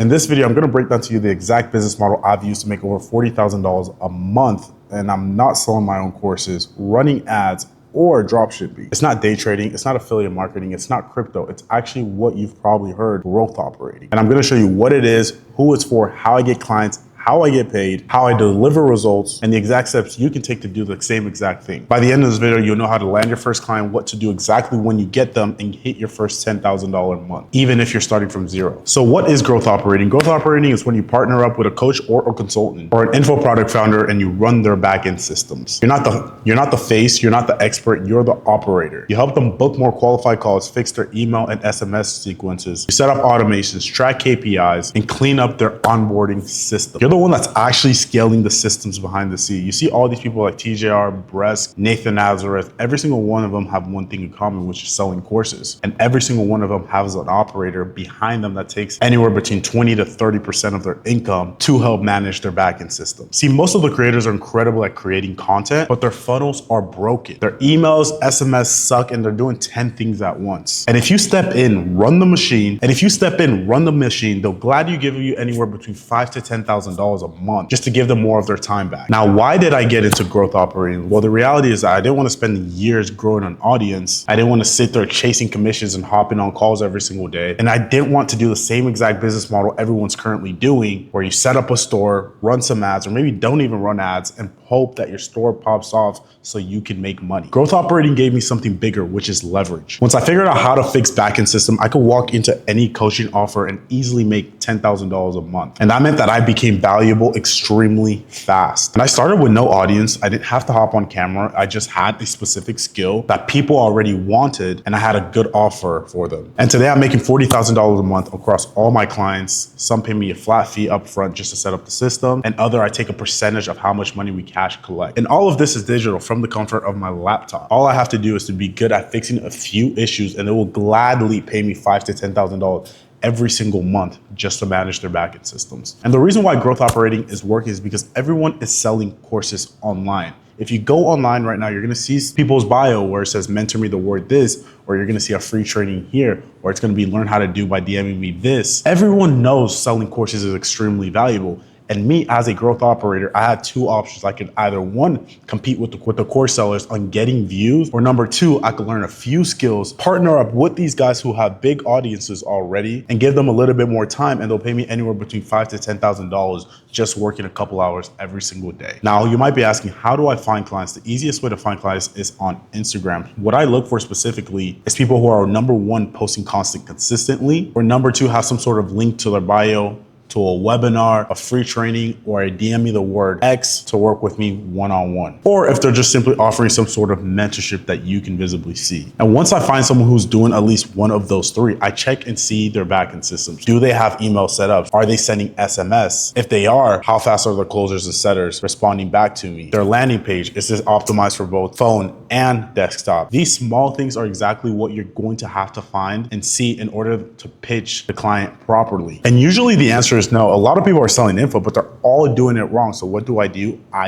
In this video, I'm gonna break down to you the exact business model I've used to make over $40,000 a month, and I'm not selling my own courses, running ads, or drop shipping. It's not day trading, it's not affiliate marketing, it's not crypto. It's actually what you've probably heard, growth operating. And I'm gonna show you what it is, who it's for, how I get clients, how I get paid, how I deliver results, and the exact steps you can take to do the same exact thing. By the end of this video, you'll know how to land your first client, what to do exactly when you get them, and hit your first $10,000 a month, even if you're starting from zero. So what is growth operating? Growth operating is when you partner up with a coach or a consultant or an info product founder and you run their backend systems. You're not the face, you're not the expert, you're the operator. You help them book more qualified calls, fix their email and SMS sequences. You set up automations, track KPIs, and clean up their onboarding system. You're the one that's actually scaling the systems behind the scene. You see all these people like TJR, Bresk, Nathan Nazareth, every single one of them have one thing in common, which is selling courses. And every single one of them has an operator behind them that takes anywhere between 20 to 30% of their income to help manage their backend system. See, most of the creators are incredible at creating content, but their funnels are broken. Their emails, SMS suck, and they're doing 10 things at once. And if you step in, run the machine, they'll gladly give you anywhere between $5,000 to $10,000 a month just to give them more of their time back. Now, why did I get into growth operating? Well, the reality is that I didn't want to spend years growing an audience. I didn't want to sit there chasing commissions and hopping on calls every single day. And I didn't want to do the same exact business model everyone's currently doing, where you set up a store, run some ads, or maybe don't even run ads and hope that your store pops off so you can make money. Growth operating gave me something bigger, which is leverage. Once I figured out how to fix backend system, I could walk into any coaching offer and easily make $10,000 a month. And that meant that I became valuable extremely fast. And I started with no audience. I didn't have to hop on camera. I just had a specific skill that people already wanted, and I had a good offer for them. And today I'm making $40,000 a month across all my clients. Some pay me a flat fee up front just to set up the system, and other I take a percentage of how much money we cash collect. And all of this is digital from the comfort of my laptop. All I have to do is to be good at fixing a few issues, and it will gladly pay me $5,000 to $10,000 every single month just to manage their backend systems. And the reason why growth operating is working is because everyone is selling courses online. If you go online right now, you're gonna see people's bio where it says mentor me the word this, or you're gonna see a free training here, or it's gonna be learn how to do by DMing me this. Everyone knows selling courses is extremely valuable. And me as a growth operator, I had two options. I could either one, compete with the course sellers on getting views, or number two, I could learn a few skills, partner up with these guys who have big audiences already and give them a little bit more time, and they'll pay me anywhere between $5,000 to $10,000 just working a couple hours every single day. Now, you might be asking, how do I find clients? The easiest way to find clients is on Instagram. What I look for specifically is people who are number one, posting content consistently, or number two, have some sort of link to their bio, to a webinar, a free training, or a DM me the word X to work with me one-on-one. Or if they're just simply offering some sort of mentorship that you can visibly see. And once I find someone who's doing at least one of those three, I check and see their backend systems. Do they have email set up? Are they sending SMS? If they are, how fast are their closers and setters responding back to me? Their landing page, is this optimized for both phone and desktop? These small things are exactly what you're going to have to find and see in order to pitch the client properly. And usually the answer is no. A lot of people are selling info, but they're all doing it wrong. So what do? I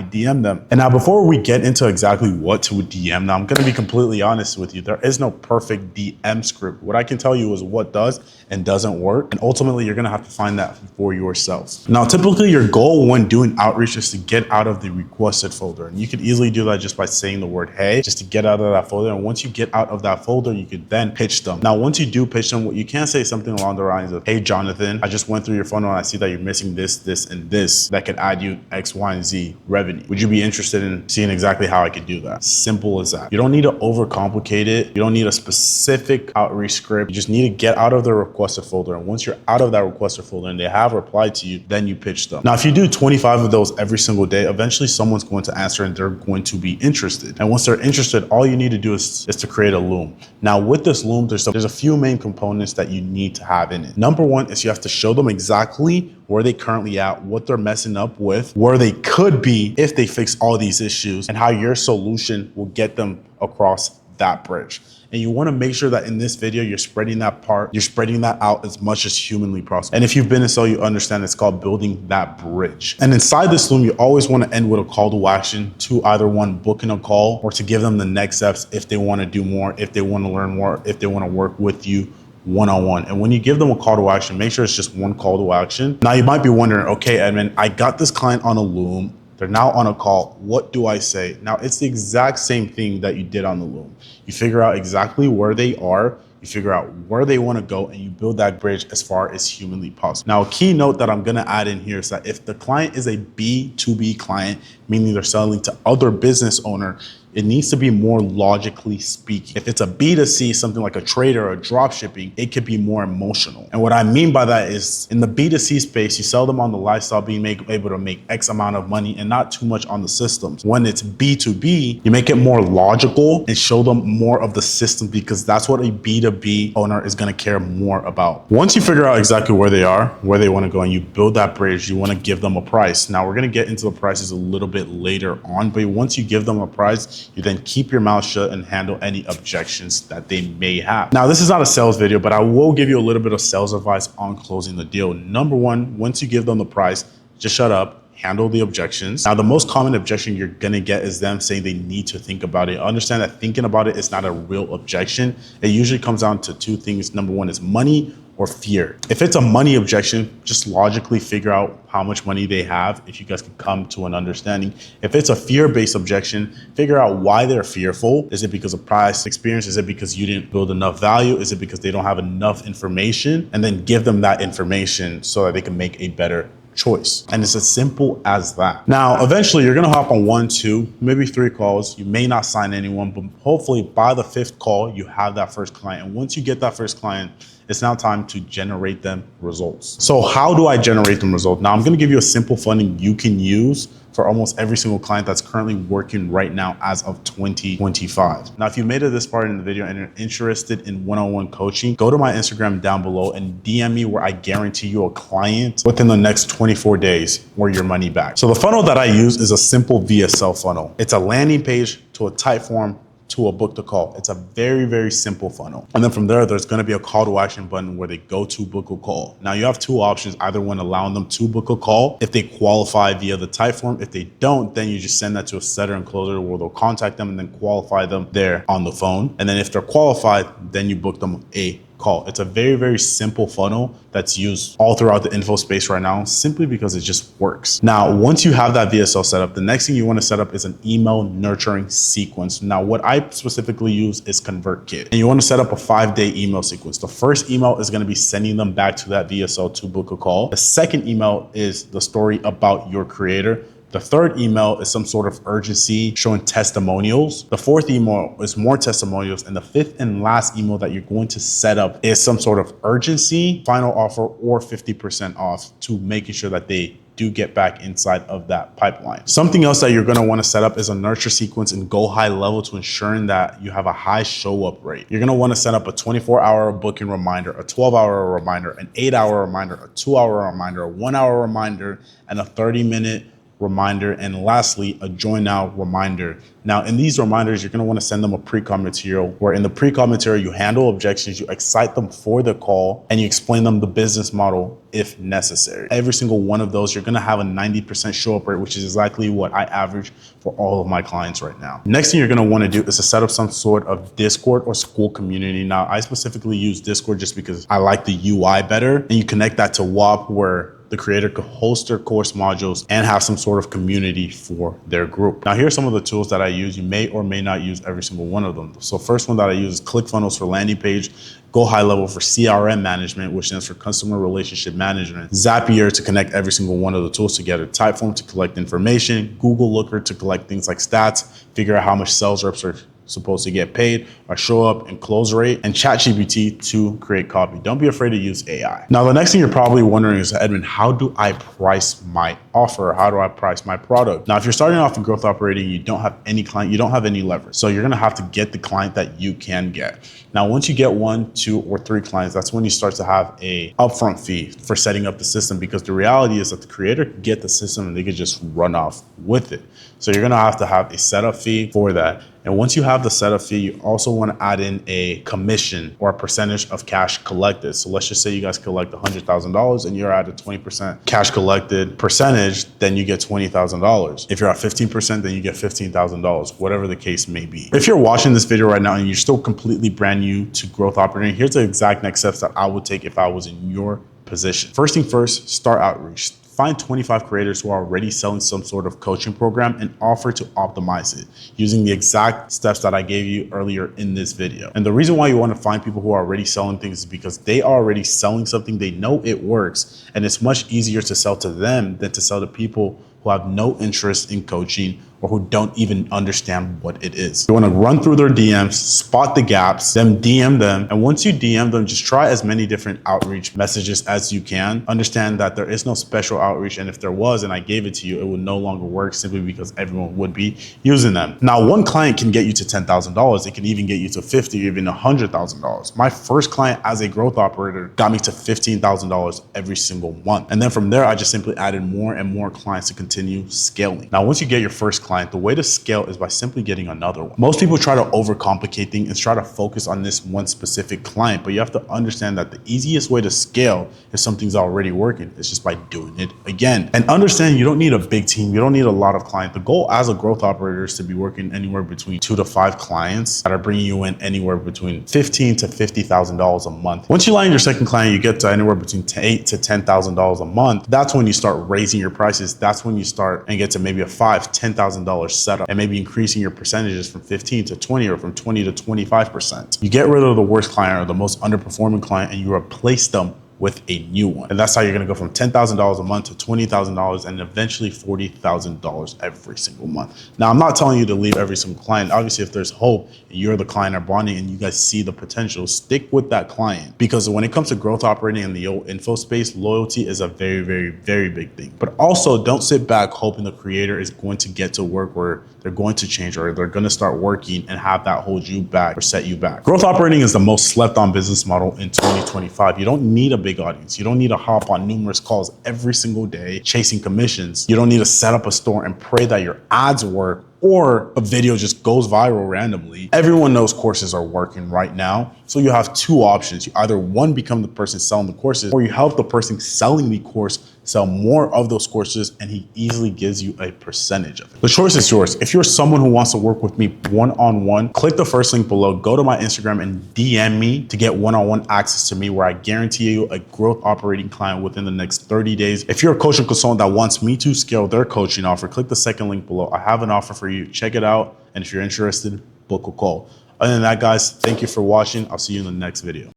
DM them. And now before we get into exactly what to DM them, I'm going to be completely honest with you. There is no perfect DM script. What I can tell you is what does and doesn't work. And ultimately, you're going to have to find that for yourself. Now, typically your goal when doing outreach is to get out of the requested folder. And you could easily do that just by saying the word, hey, just to get out of that folder. And once you get out of that folder, you could then pitch them. Now, once you do pitch them, what you can say something along the lines of, hey, Jonathan, I just went through your funnel and I see that you're missing this, and this that could add you X, Y, and Z revenue. Would you be interested in seeing exactly how I could do that? Simple as that. You don't need to overcomplicate it. You don't need a specific outreach script. You just need to get out of the requested folder. And once you're out of that requested folder and they have replied to you, then you pitch them. Now, if you do 25 of those every single day, eventually someone's going to answer and they're going to be interested. And once they're interested, all you need to do is to create a loom. Now, with this loom, there's a few main components that you need to have in it. Number one is you have to show them exactly where they currently at, what they're messing up with, where they could be if they fix all these issues, and how your solution will get them across that bridge. And you want to make sure that in this video, you're spreading that out as much as humanly possible. And if you've been in sales, you understand it's called building that bridge. And inside this loom, you always want to end with a call to action to either one, booking a call, or to give them the next steps if they want to do more, if they want to learn more, if they want to work with you one-on-one. And when you give them a call to action, make sure it's just one call to action. Now you might be wondering, okay, Edmond, I got this client on a Loom. They're now on a call. What do I say? Now it's the exact same thing that you did on the Loom. You figure out exactly where they are, you figure out where they want to go, and you build that bridge as far as humanly possible. Now, a key note that I'm going to add in here is that if the client is a B2B client, meaning they're selling to other business owner, it needs to be more logically speaking. If it's a B2C, something like a trader or drop shipping, it could be more emotional. And what I mean by that is in the B2C space, you sell them on the lifestyle, being able to make X amount of money and not too much on the systems. When it's B2B, you make it more logical and show them more of the system, because that's what a B2B owner is going to care more about. Once you figure out exactly where they are, where they want to go, and you build that bridge, you want to give them a price. Now we're going to get into the prices a little bit later on, but once you give them a price, you then keep your mouth shut and handle any objections that they may have. Now, this is not a sales video, but I will give you a little bit of sales advice on closing the deal. Number one, once you give them the price, just shut up, handle the objections. Now, the most common objection you're gonna get is them saying they need to think about it. Understand that thinking about it is not a real objection. It usually comes down to two things. Number one is money or fear. If it's a money objection, just logically figure out how much money they have if you guys can come to an understanding. If it's a fear-based objection, figure out why they're fearful. Is it because of price experience? Is it because you didn't build enough value? Is it because they don't have enough information? And then give them that information so that they can make a better choice. And it's as simple as that. Now, eventually you're gonna hop on 1, 2, maybe 3 calls. You may not sign anyone, but hopefully by the 5th call, you have that first client. And once you get that first client, it's now time to generate them results. So how do I generate them results? Now I'm gonna give you a simple funnel you can use for almost every single client that's currently working right now as of 2025. Now, if you made it this far in the video and you're interested in one-on-one coaching, go to my Instagram down below and DM me, where I guarantee you a client within the next 24 days or your money back. So the funnel that I use is a simple VSL funnel. It's a landing page to a type form to a book to call. It's a very, very simple funnel. And then from there, there's gonna be a call to action button where they go to book a call. Now you have two options, either one allowing them to book a call if they qualify via the type form. If they don't, then you just send that to a setter and closer where they'll contact them and then qualify them there on the phone. And then if they're qualified, then you book them a call. It's a very, very simple funnel that's used all throughout the info space right now, simply because it just works. Now, once you have that VSL set up, the next thing you want to set up is an email nurturing sequence. Now, what I specifically use is ConvertKit, and you want to set up a 5-day email sequence. The first email is going to be sending them back to that VSL to book a call. The second email is the story about your creator. The third email is some sort of urgency showing testimonials. The fourth email is more testimonials. And the fifth and last email that you're going to set up is some sort of urgency, final offer, or 50% off to making sure that they do get back inside of that pipeline. Something else that you're gonna wanna set up is a nurture sequence and go high level to ensuring that you have a high show up rate. You're gonna wanna set up a 24-hour booking reminder, a 12-hour reminder, an 8-hour reminder, a 2-hour reminder, a 1-hour reminder, and a 30-minute reminder, and lastly, a join now reminder. Now, in these reminders, you're going to want to send them a pre-call material, where in the pre-call material, you handle objections, you excite them for the call, and you explain them the business model if necessary. Every single one of those, you're going to have a 90% show up rate, which is exactly what I average for all of my clients right now. Next thing you're going to want to do is to set up some sort of Discord or school community. Now, I specifically use Discord just because I like the UI better, and you connect that to WAP, where the creator could host their course modules and have some sort of community for their group. Now, here are some of the tools that I use. You may or may not use every single one of them. So first one that I use is ClickFunnels for landing page, Go High Level for CRM management, which stands for customer relationship management, Zapier to connect every single one of the tools together, Typeform to collect information, Google Looker to collect things like stats, figure out how much sales reps are supposed to get paid, or show up and close rate, and ChatGPT to create copy. Don't be afraid to use AI. Now, the next thing you're probably wondering is, Edmond, how do I price my offer? How do I price my product? Now, if you're starting off in growth operating, you don't have any client, you don't have any leverage. So you're gonna have to get the client that you can get. Now, once you get 1, 2, or 3 clients, that's when you start to have a upfront fee for setting up the system, because the reality is that the creator can get the system and they could just run off with it. So you're gonna have to have a setup fee for that. And once you have the setup fee, you also want to add in a commission or a percentage of cash collected. So let's just say you guys collect $100,000 and you're at a 20% cash collected percentage, then you get $20,000. If you're at 15%, then you get $15,000, whatever the case may be. If you're watching this video right now and you're still completely brand new to growth operating, here's the exact next steps that I would take if I was in your position. First thing first, start outreach. Find 25 creators who are already selling some sort of coaching program and offer to optimize it using the exact steps that I gave you earlier in this video. And the reason why you want to find people who are already selling things is because they are already selling something. They know it works, and it's much easier to sell to them than to sell to people who have no interest in coaching or who don't even understand what it is. You want to run through their DMs, spot the gaps, then DM them. And once you DM them, just try as many different outreach messages as you can. Understand that there is no special outreach. And if there was, and I gave it to you, it would no longer work simply because everyone would be using them. Now, one client can get you to $10,000. It can even get you to $50,000, even $100,000. My first client as a growth operator got me to $15,000 every single month. And then from there, I just simply added more and more clients to continue scaling. Now, once you get your first client, the way to scale is by simply getting another one. Most people try to overcomplicate things and try to focus on this one specific client, but you have to understand that the easiest way to scale if something's already working is just by doing it again. And understand you don't need a big team. You don't need a lot of clients. The goal as a growth operator is to be working anywhere between 2 to 5 clients that are bringing you in anywhere between $15,000 to $50,000 a month. Once you land your second client, you get to anywhere between $8,000 to $10,000 a month. That's when you start raising your prices. That's when you start and get to maybe a $5,000, $10,000 setup, and maybe increasing your percentages from 15 to 20 or from 20 to 25%. You get rid of the worst client or the most underperforming client and you replace them with a new one. And that's how you're gonna go from $10,000 a month to $20,000 and eventually $40,000 every single month. Now, I'm not telling you to leave every single client. Obviously, if there's hope and you're the client are bonding and you guys see the potential, stick with that client. Because when it comes to growth operating in the info space, loyalty is a very, very, very big thing. But also don't sit back hoping the creator is going to get to work where they're going to change or they're going to start working and have that hold you back or set you back. Growth operating is the most slept on business model in 2025. You don't need a big audience. You don't need to hop on numerous calls every single day chasing commissions. You don't need to set up a store and pray that your ads work or a video just goes viral randomly. Everyone knows courses are working right now. So you have two options. You either one, become the person selling the courses, or you help the person selling the course sell more of those courses, and he easily gives you a percentage of it. The choice is yours. If you're someone who wants to work with me one-on-one, click the first link below, go to my Instagram and DM me to get one-on-one access to me, where I guarantee you a growth operating client within the next 30 days. If you're a coaching consultant that wants me to scale their coaching offer, click the second link below. I have an offer for you. Check it out. And if you're interested, book a call. Other than that, guys, thank you for watching. I'll see you in the next video.